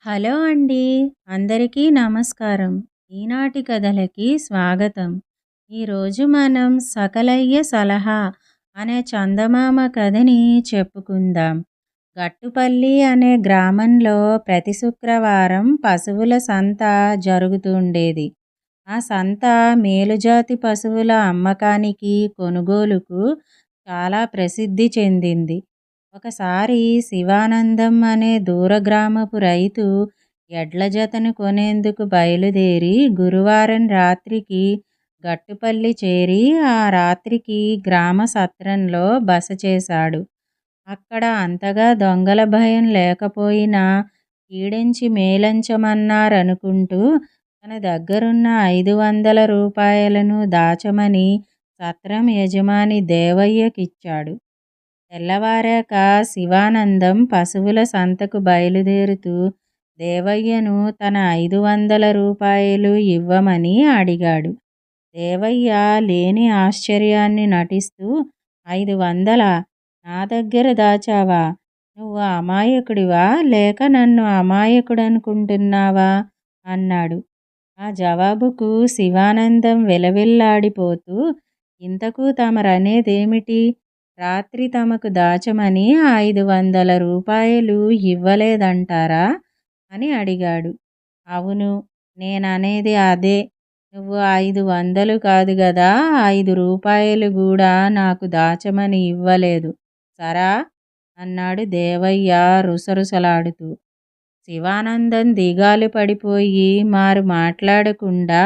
Hello అండి. అందరికీ నమస్కారం. ఈనాటి కథలకి స్వాగతం. ఈరోజు మనం 'సకలయ్య సలహా' అనే చందమామ కథని చెప్పుకుందాం. గట్టుపల్లి అనే గ్రామంలో ప్రతి శుక్రవారం పశువుల సంత జరుగుతుండేది. ఆ సంత మేలుజాతి పశువుల అమ్మకానికి, కొనుగోలుకు చాలా ప్రసిద్ధి చెందింది. ఒకసారి శివానందం అనే దూర గ్రామపు రైతు ఎడ్ల జతను కొనేందుకు బయలుదేరి గురువారం రాత్రికి గట్టుపల్లి చేరి ఆ రాత్రికి గ్రామ సత్రంలో బస చేశాడు. అక్కడ అంతగా దొంగల భయం లేకపోయినా ఈడించి మేలంచమన్నారనుకుంటూ తన దగ్గరున్న 500 రూపాయలను దాచమని సత్రం యజమాని దేవయ్యకిచ్చాడు. తెల్లవారాక శివానందం పశువుల సంతకు బయలుదేరుతూ దేవయ్యను తన 500 రూపాయలు ఇవ్వమని అడిగాడు. దేవయ్య లేని ఆశ్చర్యాన్ని నటిస్తూ 500 నా దగ్గర దాచావా? నువ్వు అమాయకుడివా లేక నన్ను అమాయకుడనుకుంటున్నావా? అన్నాడు. ఆ జవాబుకు శివానందం విలవిల్లాడిపోతూ ఇంతకు తమరనేదేమిటి? రాత్రి తమకు దాచమని 500 రూపాయలు ఇవ్వలేదంటారా? అని అడిగాడు. అవును, నేననేది అదే. నువ్వు 500 కాదు గదా, 5 రూపాయలు గూడా నాకు దాచమని ఇవ్వలేదు సరా? అన్నాడు దేవయ్య రుసరుసలాడుతూ. శివానందం దిగాలు పడిపోయి మారు మాట్లాడకుండా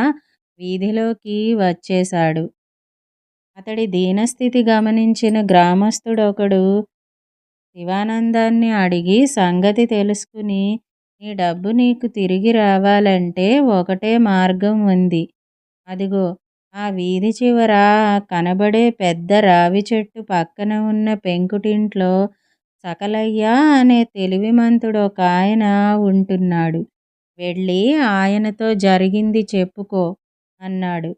వీధిలోకి వచ్చేశాడు. అతడి దీనస్థితి గమనించిన గ్రామస్థుడొకడు శివానందాన్ని అడిగి సంగతి తెలుసుకుని, నీ డబ్బు నీకు తిరిగి రావాలంటే ఒకటే మార్గం ఉంది. అదిగో ఆ వీధి చివర కనబడే పెద్ద రావి చెట్టు పక్కన ఉన్న పెంకుటింట్లో సకలయ్య అనే తెలివిమంతుడొకాయన ఉంటున్నాడు. వెళ్ళి ఆయనతో జరిగింది చెప్పుకో అన్నాడు.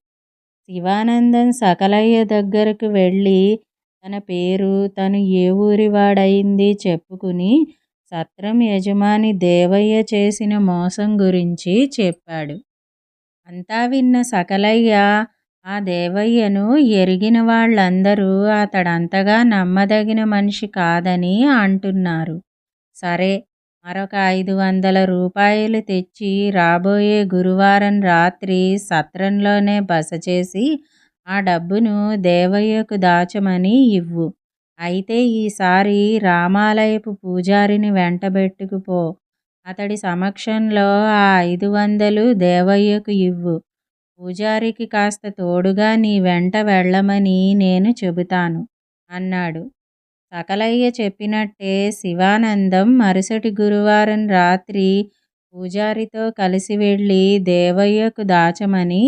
శివానందం సకలయ్య దగ్గరకు వెళ్ళి తన పేరు, తను ఏ ఊరివాడయింది చెప్పుకుని సత్రం యజమాని దేవయ్య చేసిన మోసం గురించి చెప్పాడు. అంతా విన్న సకలయ్య ఆ దేవయ్యను ఎరిగిన వాళ్ళందరూ అతడంతగా నమ్మదగిన మనిషి కాదని అంటున్నారు. సరే, మరొక 500 రూపాయలు తెచ్చి రాబోయే గురువారం రాత్రి సత్రంలోనే బస చేసి ఆ డబ్బును దేవయ్యకు దాచమని ఇవ్వు. అయితే ఈసారి రామాలయపు పూజారిని వెంటబెట్టుకుపో. అతడి సమక్షంలో ఆ 500 దేవయ్యకు ఇవ్వు. పూజారికి కాస్త తోడుగా నీ వెంట వెళ్ళమని నేను చెబుతాను అన్నాడు. సకలయ్య చెప్పినట్టే శివానందం మరుసటి గురువారం రాత్రి పూజారితో కలిసి వెళ్ళి దేవయ్యకు దాచమని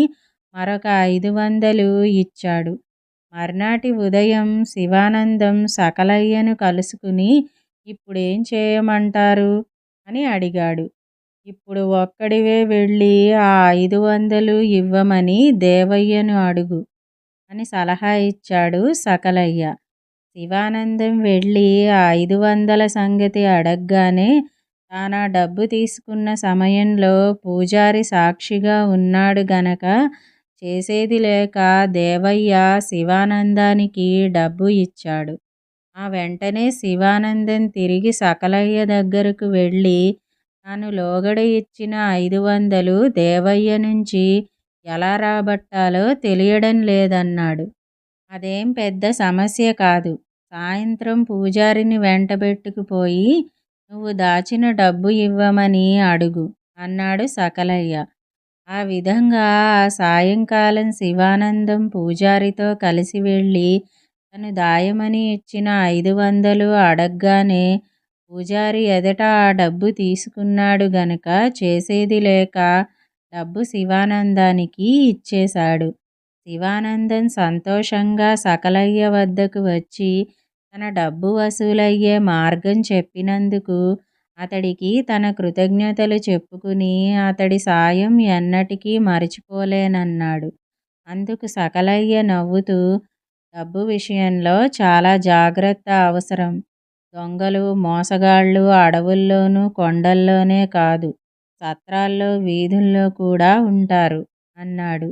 మరొక 500 ఇచ్చాడు. మర్నాటి ఉదయం శివానందం సకలయ్యను కలుసుకుని ఇప్పుడేం చేయమంటారు అని అడిగాడు. ఇప్పుడు ఒక్కడివే వెళ్ళి ఆ 500 ఇవ్వమని దేవయ్యను అడుగు అని సలహా ఇచ్చాడు సకలయ్య. శివానందం వెళ్ళి ఆ 500 సంగతి అడగ్గానే తానా డబ్బు తీసుకున్న సమయంలో పూజారి సాక్షిగా ఉన్నాడు గనక చేసేది లేక దేవయ్య శివానందానికి డబ్బు ఇచ్చాడు. ఆ వెంటనే శివానందం తిరిగి సకలయ్య దగ్గరకు వెళ్ళి తాను లోగడ ఇచ్చిన 500 దేవయ్య నుంచి ఎలా రాబట్టాలో తెలియడం లేదన్నాడు. అదేం పెద్ద సమస్య కాదు. సాయంత్రం పూజారిని వెంటబెట్టుకుపోయి నువ్వు దాచిన డబ్బు ఇవ్వమని అడుగు అన్నాడు సకలయ్య. ఆ విధంగా ఆ సాయంకాలం శివానందం పూజారితో కలిసి వెళ్ళి తను దాయమని ఇచ్చిన 500 అడగ్గానే పూజారి ఎదుట ఆ డబ్బు తీసుకున్నాడు గనుక చేసేది లేక డబ్బు శివానందానికి ఇచ్చేశాడు. శివానందం సంతోషంగా సకలయ్య వద్దకు వచ్చి తన డబ్బు వసూలయ్యే మార్గం చెప్పినందుకు అతడికి తన కృతజ్ఞతలు చెప్పుకుని అతడి సాయం ఎన్నటికీ మరచిపోలేనన్నాడు. అందుకు సకలయ్య నవ్వుతూ, డబ్బు విషయంలో చాలా జాగ్రత్త అవసరం. దొంగలు, మోసగాళ్ళు అడవుల్లోనూ కొండల్లోనే కాదు సత్రాల్లో, వీధుల్లో కూడా ఉంటారు అన్నాడు.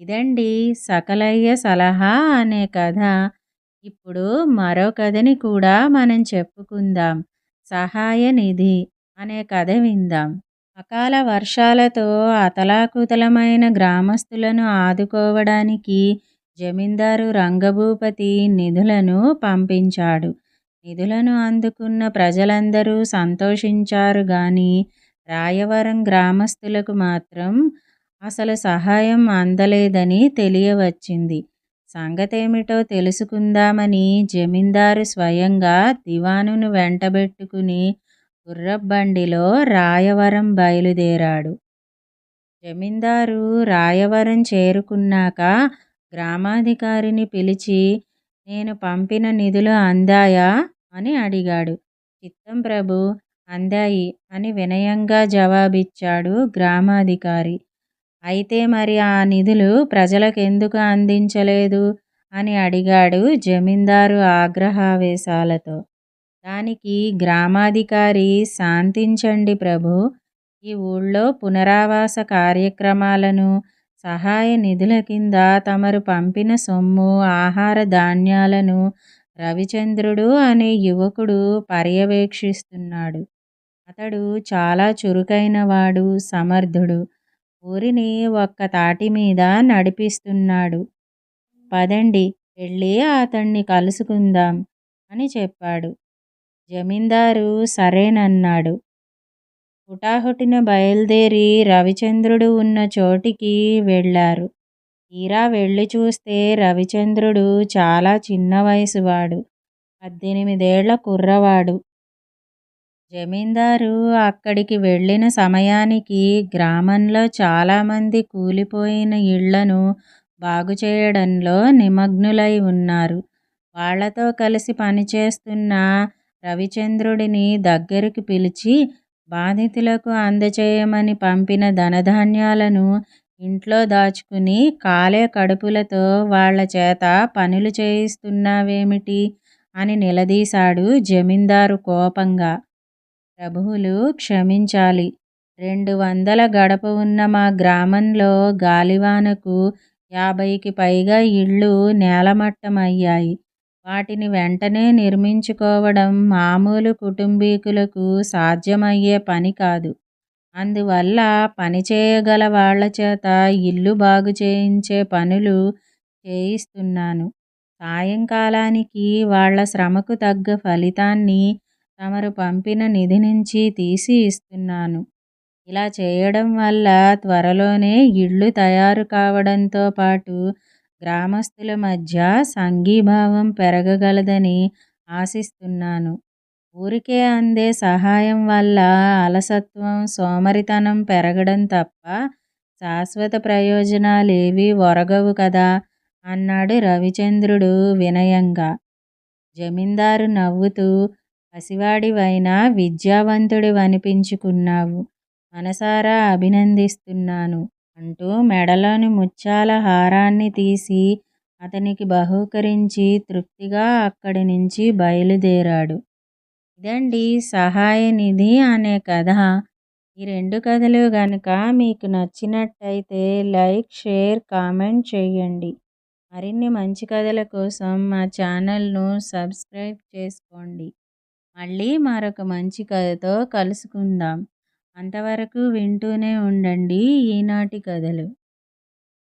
ఇదండి 'సకలయ్య సలహా' అనే కథ. ఇప్పుడు మరో కథని కూడా మనం చెప్పుకుందాం. 'సహాయ నిధి' అనే కథ విందాం. అకాల వర్షాలతో అతలాకుతలమైన గ్రామస్తులను ఆదుకోవడానికి జమీందారు రంగభూపతి నిధులను పంపించాడు. నిధులను అందుకున్న ప్రజలందరూ సంతోషించారు గాని రాయవరం గ్రామస్తులకు మాత్రం అసలు సహాయం అందలేదని తెలియవచ్చింది. సంగతేమిటో తెలుసుకుందామని జమీందారు స్వయంగా దివానును వెంటబెట్టుకుని గుర్రబండిలో రాయవరం బయలుదేరాడు. జమీందారు రాయవరం చేరుకున్నాక గ్రామాధికారిని పిలిచి, నేను పంపిన నిధులు అందాయా అని అడిగాడు. చిత్తం ప్రభూ, అందాయి అని వినయంగా జవాబిచ్చాడు గ్రామాధికారి. అయితే మరి ఆ నిధులు ప్రజలకెందుకు అందించలేదు అని అడిగాడు జమీందారు ఆగ్రహావేశాలతో. దానికి గ్రామాధికారి, శాంతించండి ప్రభూ, ఈ ఊళ్ళో పునరావాస కార్యక్రమాలను, సహాయ నిధుల కింద తమరు పంపిన సొమ్ము, ఆహార ధాన్యాలను రవిచంద్రుడు అనే యువకుడు పర్యవేక్షిస్తున్నాడు. అతడు చాలా చురుకైనవాడు, సమర్థుడు. ఊరిని ఒక్క తాటి మీద నడిపిస్తున్నాడు. పదండి వెళ్ళి అతన్ని కలుసుకుందాం అని చెప్పాడు. జమీందారు సరేనన్నాడు. హుటాహుటిన బయలుదేరి రవిచంద్రుడు ఉన్న చోటికి వెళ్ళారు. తీరా వెళ్ళి చూస్తే రవిచంద్రుడు చాలా చిన్న వయసువాడు, 18 ఏళ్ల కుర్రవాడు. జమీందారు అక్కడికి వెళ్ళిన సమయానికి గ్రామంలో చాలామంది కూలిపోయిన ఇళ్లను బాగుచేయడంలో నిమగ్నులై ఉన్నారు. వాళ్లతో కలిసి పనిచేస్తున్న రవిచంద్రుడిని దగ్గరికి పిలిచి బాధితులకు అందచేయమని పంపిన ధనధాన్యాలను ఇంట్లో దాచుకుని కాలే కడుపులతో వాళ్ల చేత పనులు చేయిస్తున్నావేమిటి అని నిలదీశాడు జమీందారు కోపంగా. ప్రభువులు క్షమించాలి, 200 గడప ఉన్న మా గ్రామంలో గాలివానకు 50కి పైగా ఇళ్ళు నేలమట్టమయ్యాయి. వాటిని వెంటనే నిర్మించుకోవడం మామూలు కుటుంబీకులకు సాధ్యమయ్యే పని కాదు. అందువల్ల పనిచేయగల వాళ్ల చేత ఇల్లు బాగు చేయించే పనులు చేయిస్తున్నాను. సాయంకాలానికి వాళ్ల శ్రమకు తగ్గ ఫలితాన్ని తమరు పంపిన నిధి నుంచి తీసి ఇస్తున్నాను. ఇలా చేయడం వల్ల త్వరలోనే ఇళ్ళు తయారు కావడంతో పాటు గ్రామస్తుల మధ్య సంఘీభావం పెరగగలదని ఆశిస్తున్నాను. ఊరికే అందే సహాయం వల్ల అలసత్వం, సోమరితనం పెరగడం తప్ప శాశ్వత ప్రయోజనాలేవీ ఒరగవు కదా అన్నాడు రవిచంద్రుడు వినయంగా. జమీందారు నవ్వుతూ, పసివాడివైనా విద్యావంతుడివనిపించుకున్నావు, మనసారా అభినందిస్తున్నాను అంటూ మెడలోని ముత్యాల హారాన్ని తీసి అతనికి బహూకరించి తృప్తిగా అక్కడి నుంచి బయలుదేరాడు. ఇదండి 'సహాయ నిధి' అనే కథ. ఈ 2 కథలు గనుక మీకు నచ్చినట్టయితే లైక్, షేర్, కామెంట్ చేయండి. మరిన్ని మంచి కథల కోసం మా ఛానల్ను సబ్స్క్రైబ్ చేసుకోండి. మళ్ళీ మరొక మంచి కథతో కలుసుకుందాం. అంతవరకు వింటూనే ఉండండి ఈనాటి కథలు.